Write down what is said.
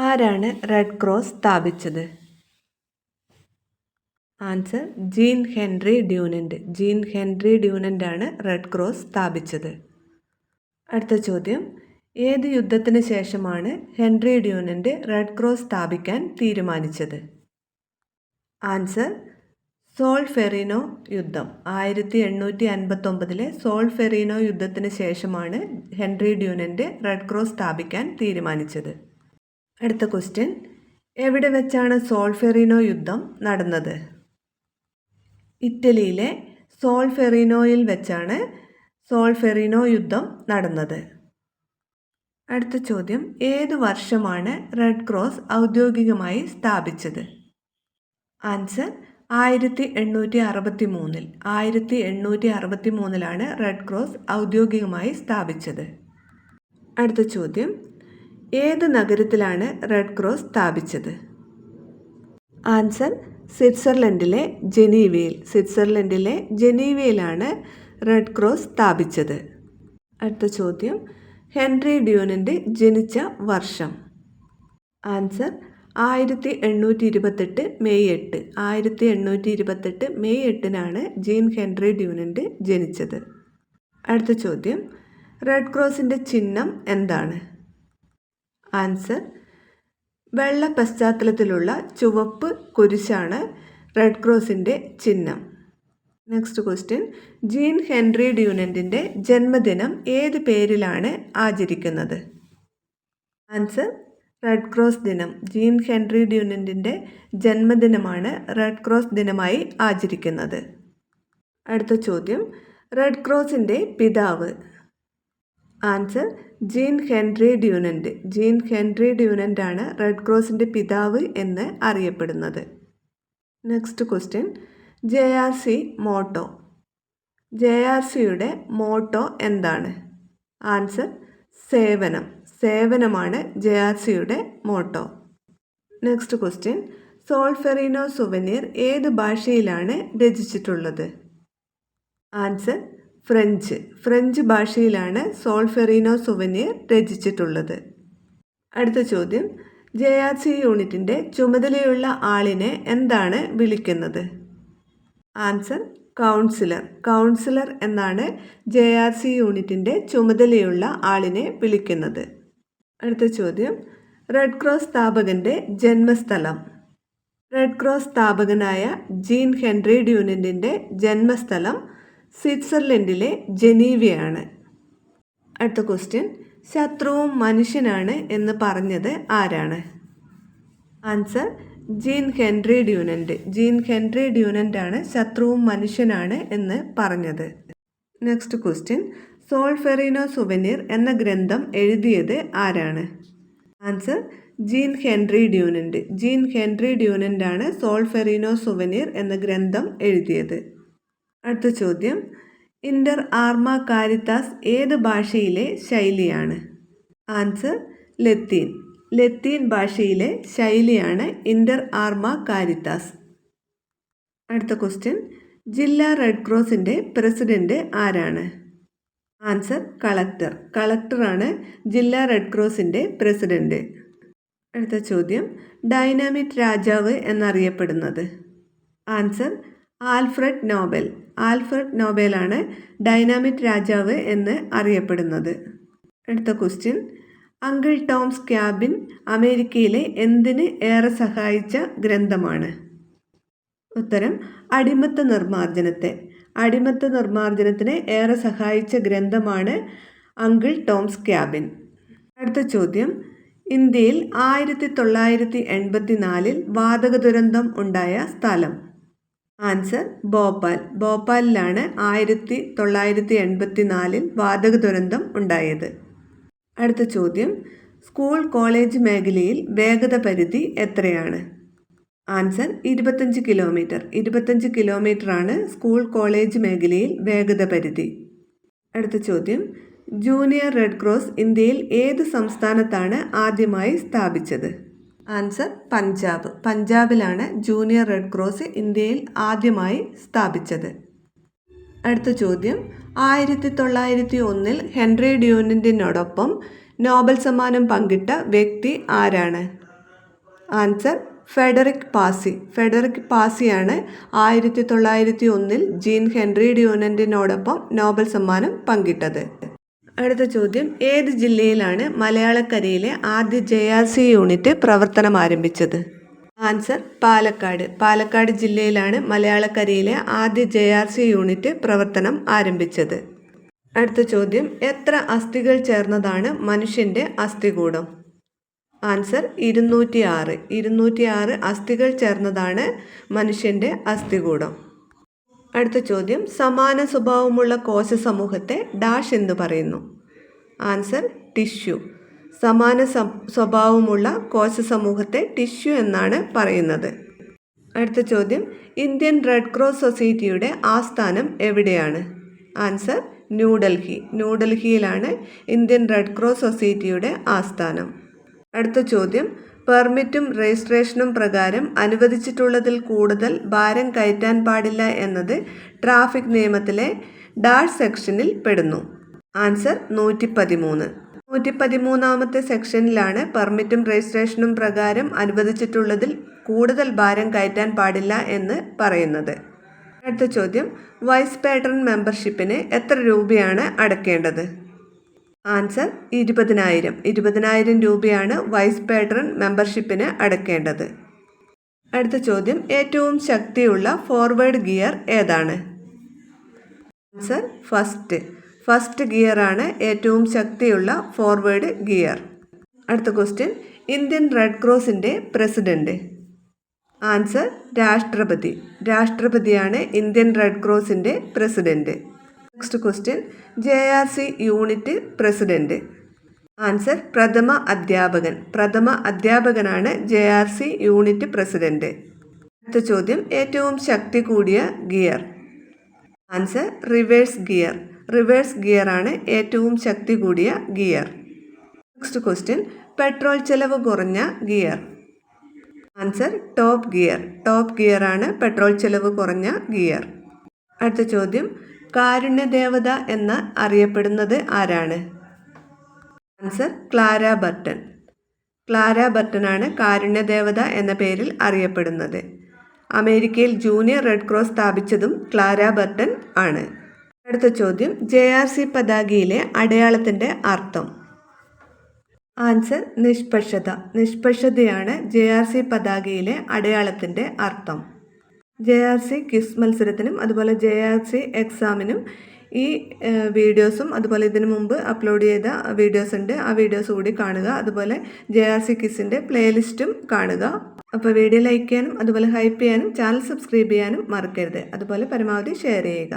ആരാണ് red cross സ്ഥാപിച്ചത്? Answer Jean Henri Dunant. Jean Henri Dunant ആണ് റെഡ് ക്രോസ് സ്ഥാപിച്ചത്. അടുത്ത ചോദ്യം, ഏത് യുദ്ധത്തിന് ശേഷമാണ് ഹെൻറി ഡ്യൂനന്റ് റെഡ് ക്രോസ് സ്ഥാപിക്കാൻ തീരുമാനിച്ചത്? ആൻസർ സോൾഫെറിനോ യുദ്ധം. 1859 സോൾഫെറിനോ യുദ്ധത്തിന് ശേഷമാണ് ഹെൻറി ഡ്യൂനന്റ് റെഡ് ക്രോസ് സ്ഥാപിക്കാൻ തീരുമാനിച്ചത്. അടുത്ത ക്വസ്റ്റ്യൻ, എവിടെ വെച്ചാണ് സോൾഫെറിനോ യുദ്ധം നടന്നത്? ഇറ്റലിയിലെ സോൾഫെറിനോയിൽ വെച്ചാണ് സോൾഫെറിനോ യുദ്ധം നടന്നത്. അടുത്ത ചോദ്യം, ഏതു വർഷമാണ് റെഡ് ക്രോസ് ഔദ്യോഗികമായി സ്ഥാപിച്ചത്? ആൻസർ 1863. 1863 റെഡ് ക്രോസ് ഔദ്യോഗികമായി സ്ഥാപിച്ചത്. അടുത്ത ചോദ്യം, ഏത് നഗരത്തിലാണ് റെഡ് ക്രോസ് സ്ഥാപിച്ചത്? ആൻസർ സ്വിറ്റ്സർലൻഡിലെ ജനീവയിൽ. സ്വിറ്റ്സർലൻഡിലെ ജനീവയിലാണ് റെഡ് ക്രോസ് സ്ഥാപിച്ചത്. അടുത്ത ചോദ്യം, ഹെൻറി ഡ്യൂനന്റ് ജനിച്ച വർഷം? Answer 1828 May 8. 1828 May 8 Jean Henri Dunant ജനിച്ചത്. അടുത്ത ചോദ്യം, റെഡ് ക്രോസിൻ്റെ ചിഹ്നം എന്താണ്? ആൻസർ വെള്ള പശ്ചാത്തലത്തിലുള്ള ചുവപ്പ് കുരിശാണ് റെഡ് ക്രോസിൻ്റെ ചിഹ്നം. നെക്സ്റ്റ് ക്വസ്റ്റ്യൻ, ജീൻ ഹെൻറി ഡ്യൂനന്റിൻ്റെ ജന്മദിനം ഏത് പേരിലാണ് ആചരിക്കുന്നത്? ആൻസർ റെഡ് ക്രോസ് ദിനം. ജീൻ ഹെൻറി ഡ്യൂനന്റിൻ്റെ ജന്മദിനമാണ് റെഡ് ക്രോസ് ദിനമായി ആചരിക്കുന്നത്. അടുത്ത ചോദ്യം, റെഡ് ക്രോസിൻ്റെ പിതാവ്? Answer Jean Henri Dunant. Jean Henri Dunant ആണ് റെഡ് ക്രോസിൻ്റെ പിതാവ് എന്ന് അറിയപ്പെടുന്നത്. Next question, JRC motto. JRCയുടെ മോട്ടോ എന്താണ്? ആൻസർ സേവനം. സേവനമാണ് JRCയുടെ motto. Next question, Solferino souvenir ഏത് ഭാഷയിലാണ് രചിച്ചിട്ടുള്ളത്? Answer French. ഫ്രഞ്ച് ഭാഷയിലാണ് സോൾഫെറിനോ സുവനീർ രചിച്ചിട്ടുള്ളത്. അടുത്ത ചോദ്യം, JRC യൂണിറ്റിൻ്റെ ചുമതലയുള്ള ആളിനെ എന്താണ് വിളിക്കുന്നത്? Answer counsellor. കൗൺസിലർ എന്നാണ് JRC യൂണിറ്റിൻ്റെ ചുമതലയുള്ള ആളിനെ വിളിക്കുന്നത്. അടുത്ത ചോദ്യം, റെഡ് ക്രോസ് സ്ഥാപകൻ്റെ ജന്മസ്ഥലം? റെഡ് ക്രോസ് സ്ഥാപകനായ ജീൻ ഹെൻറി ഡ്യൂനന്റിൻ്റെ ജന്മസ്ഥലം സ്വിറ്റ്സർലൻഡിലെ ജനീവയാണ്. അടുത്ത ക്വസ്റ്റ്യൻ, ശത്രുവും മനുഷ്യനാണ് എന്ന് പറഞ്ഞത് ആരാണ്? Answer Jean Henri Dunant. Jean Henri Dunant ആണ് ശത്രുവും മനുഷ്യനാണ് എന്ന് പറഞ്ഞത്. നെക്സ്റ്റ് ക്വസ്റ്റ്യൻ, സോൾഫെറിനോ സുവനീർ എന്ന ഗ്രന്ഥം എഴുതിയത് ആരാണ്? Answer Jean Henri Dunant. Jean Henri Dunant ആണ് സോൾഫെറിനോ സുവനീർ എന്ന ഗ്രന്ഥം എഴുതിയത്. അടുത്ത ചോദ്യം, ഇന്റർ ആർമ കാരിത്താസ് ഏത് ഭാഷയിലെ ശൈലിയാണ്? ആൻസർ ലത്തീൻ. ലത്തീൻ ഭാഷയിലെ ശൈലിയാണ് ഇന്റർ ആർമ കാരിത്താസ്. അടുത്ത ക്വസ്റ്റ്യൻ, ജില്ലാ റെഡ് ക്രോസിൻ്റെ പ്രസിഡന്റ് ആരാണ്? Answer collector. കളക്ടറാണ് ജില്ലാ റെഡ് ക്രോസിൻ്റെ പ്രസിഡന്റ്. അടുത്ത ചോദ്യം, ഡൈനാമിറ്റ് രാജാവ് എന്നറിയപ്പെടുന്നത്? Answer Alfred Nobel. ആൽഫ്രഡ് നോബലാണ് ഡൈനാമിറ്റ് രാജാവ് എന്ന് അറിയപ്പെടുന്നത്. അടുത്ത ക്വസ്റ്റ്യൻ, അങ്കിൾ ടോംസ് ക്യാബിൻ അമേരിക്കയിലെ എന്തിന് ഏറെ സഹായിച്ച ഗ്രന്ഥമാണ്? ഉത്തരം അടിമത്ത നിർമ്മാർജ്ജനത്തെ. അടിമത്ത നിർമ്മാർജ്ജനത്തിന് ഏറെ സഹായിച്ച ഗ്രന്ഥമാണ് അങ്കിൾ ടോംസ് ക്യാബിൻ. അടുത്ത ചോദ്യം, ഇന്ത്യയിൽ 1984 വാതക ദുരന്തം ഉണ്ടായ സ്ഥലം? ആൻസർ ഭോപ്പാൽ. ഭോപ്പാലിലാണ് 1984 വാതക ദുരന്തം ഉണ്ടായത്. അടുത്ത ചോദ്യം, സ്കൂൾ കോളേജ് മേഖലയിൽ വേഗത പരിധി എത്രയാണ്? Answer 25 kilometre. 25 കിലോമീറ്ററാണ് സ്കൂൾ കോളേജ് മേഖലയിൽ വേഗത പരിധി. അടുത്ത ചോദ്യം, ജൂനിയർ റെഡ് ക്രോസ് ഇന്ത്യയിൽ ഏത് സംസ്ഥാനത്താണ് ആദ്യമായി സ്ഥാപിച്ചത്? ആൻസർ പഞ്ചാബ്. പഞ്ചാബിലാണ് ജൂനിയർ റെഡ് ക്രോസ് ഇന്ത്യയിൽ ആദ്യമായി സ്ഥാപിച്ചത്. അടുത്ത ചോദ്യം, 1901 ഹെൻറി ഡ്യൂനന്റിനോടൊപ്പം നോബൽ സമ്മാനം പങ്കിട്ട വ്യക്തി ആരാണ്? Answer Frederic Passy. ഫെഡറിക് പാസിയാണ് 1901 ജീൻ ഹെൻറി ഡ്യൂനന്റിനോടൊപ്പം നോബൽ സമ്മാനം പങ്കിട്ടത്. അടുത്ത ചോദ്യം, ഏത് ജില്ലയിലാണ് മലയാളക്കരയിലെ ആദ്യ JRC യൂണിറ്റ് പ്രവർത്തനം ആരംഭിച്ചത്? ആൻസർ പാലക്കാട്. പാലക്കാട് ജില്ലയിലാണ് മലയാളക്കരയിലെ ആദ്യ JRC യൂണിറ്റ് പ്രവർത്തനം ആരംഭിച്ചത്. അടുത്ത ചോദ്യം, എത്ര അസ്ഥികൾ ചേർന്നതാണ് മനുഷ്യൻ്റെ അസ്ഥികൂടം? ആൻസർ 206. 206 അസ്ഥികൾ ചേർന്നതാണ് മനുഷ്യൻ്റെ അസ്ഥികൂടം. അടുത്ത ചോദ്യം, സമാന സ്വഭാവമുള്ള കോശ സമൂഹത്തെ ഡാഷ് എന്ന് പറയുന്നു? Answer tissue. സമാന സ്വഭാവമുള്ള കോശ സമൂഹത്തെ ടിഷ്യൂ എന്നാണ് പറയുന്നത്. അടുത്ത ചോദ്യം, ഇന്ത്യൻ റെഡ് ക്രോസ് സൊസൈറ്റിയുടെ ആസ്ഥാനം എവിടെയാണ്? ആൻസർ ന്യൂഡൽഹി. ന്യൂഡൽഹിയിലാണ് ഇന്ത്യൻ റെഡ് ക്രോസ് സൊസൈറ്റിയുടെ ആസ്ഥാനം. അടുത്ത ചോദ്യം, പെർമിറ്റും രജിസ്ട്രേഷനും പ്രകാരം അനുവദിച്ചിട്ടുള്ളതിൽ കൂടുതൽ ഭാരം കയറ്റാൻ പാടില്ല എന്നത് ട്രാഫിക് നിയമത്തിലെ ഡാഷ് സെക്ഷനിൽ പെടുന്നു? ആൻസർ 113. 113ാമത്തെ സെക്ഷനിലാണ് പെർമിറ്റും രജിസ്ട്രേഷനും പ്രകാരം അനുവദിച്ചിട്ടുള്ളതിൽ കൂടുതൽ ഭാരം കയറ്റാൻ പാടില്ല എന്ന് പറയുന്നത്. അടുത്ത ചോദ്യം, വൈസ് പേട്രൺ മെമ്പർഷിപ്പിന് എത്ര രൂപയാണ് അടയ്ക്കേണ്ടത്? ആൻസർ 20,000. 20,000 രൂപയാണ് വൈസ് പേട്രൺ മെമ്പർഷിപ്പിന് അടയ്ക്കേണ്ടത്. അടുത്ത ചോദ്യം, ഏറ്റവും ശക്തിയുള്ള ഫോർവേഡ് ഗിയർ ഏതാണ്? ആൻസർ ഫസ്റ്റ് ഗിയറാണ് ഏറ്റവും ശക്തിയുള്ള ഫോർവേഡ് ഗിയർ. അടുത്ത ക്വസ്റ്റ്യൻ, ഇന്ത്യൻ റെഡ് ക്രോസിൻ്റെ പ്രസിഡന്റ്? ആൻസർ രാഷ്ട്രപതി. രാഷ്ട്രപതിയാണ് ഇന്ത്യൻ റെഡ് ക്രോസിൻ്റെ president. Next question, JRC unit president? Answer പ്രഥമ അധ്യാപകൻ. പ്രഥമ അധ്യാപകനാണ് JRC യൂണിറ്റ് പ്രസിഡന്റ്. അടുത്ത ചോദ്യം, ഏറ്റവും ശക്തി കൂടിയ gear? Answer reverse gear. Reverse ഗിയറാണ് ഏറ്റവും ശക്തി കൂടിയ ഗിയർ. നെക്സ്റ്റ് ക്വസ്റ്റ്യൻ, പെട്രോൾ ചെലവ് കുറഞ്ഞ gear? Answer top gear. Top ഗിയറാണ് പെട്രോൾ ചെലവ് കുറഞ്ഞ ഗിയർ. അടുത്ത ചോദ്യം, കാരുണ്യദേവത എന്ന് അറിയപ്പെടുന്നത് ആരാണ്? Answer Clara Barton. ക്ലാര ബർട്ടനാണ് കാരുണ്യദേവത എന്ന പേരിൽ അറിയപ്പെടുന്നത്. അമേരിക്കയിൽ ജൂനിയർ റെഡ് ക്രോസ് സ്ഥാപിച്ചതും ക്ലാര ബർട്ടൺ ആണ്. അടുത്ത ചോദ്യം, JRC പതാകയിലെ അടയാളത്തിൻ്റെ അർത്ഥം? ആൻസർ നിഷ്പക്ഷത. നിഷ്പക്ഷതയാണ് JRC പതാകയിലെ അടയാളത്തിൻ്റെ അർത്ഥം. JRC ക്വിസ് മത്സരത്തിനും അതുപോലെ JRC എക്സാമിനും ഈ വീഡിയോസും അതുപോലെ ഇതിനു മുമ്പ് അപ്ലോഡ് ചെയ്ത വീഡിയോസ് ഉണ്ട്, ആ വീഡിയോസ് കൂടി കാണുക. അതുപോലെ JRC ക്വിസിൻ്റെ പ്ലേലിസ്റ്റും കാണുക. അപ്പോൾ വീഡിയോ ലൈക്ക് ചെയ്യാനും അതുപോലെ ഹൈപ്പ് ചെയ്യാനും ചാനൽ സബ്സ്ക്രൈബ് ചെയ്യാനും മറക്കരുത്. അതുപോലെ പരമാവധി ഷെയർ ചെയ്യുക.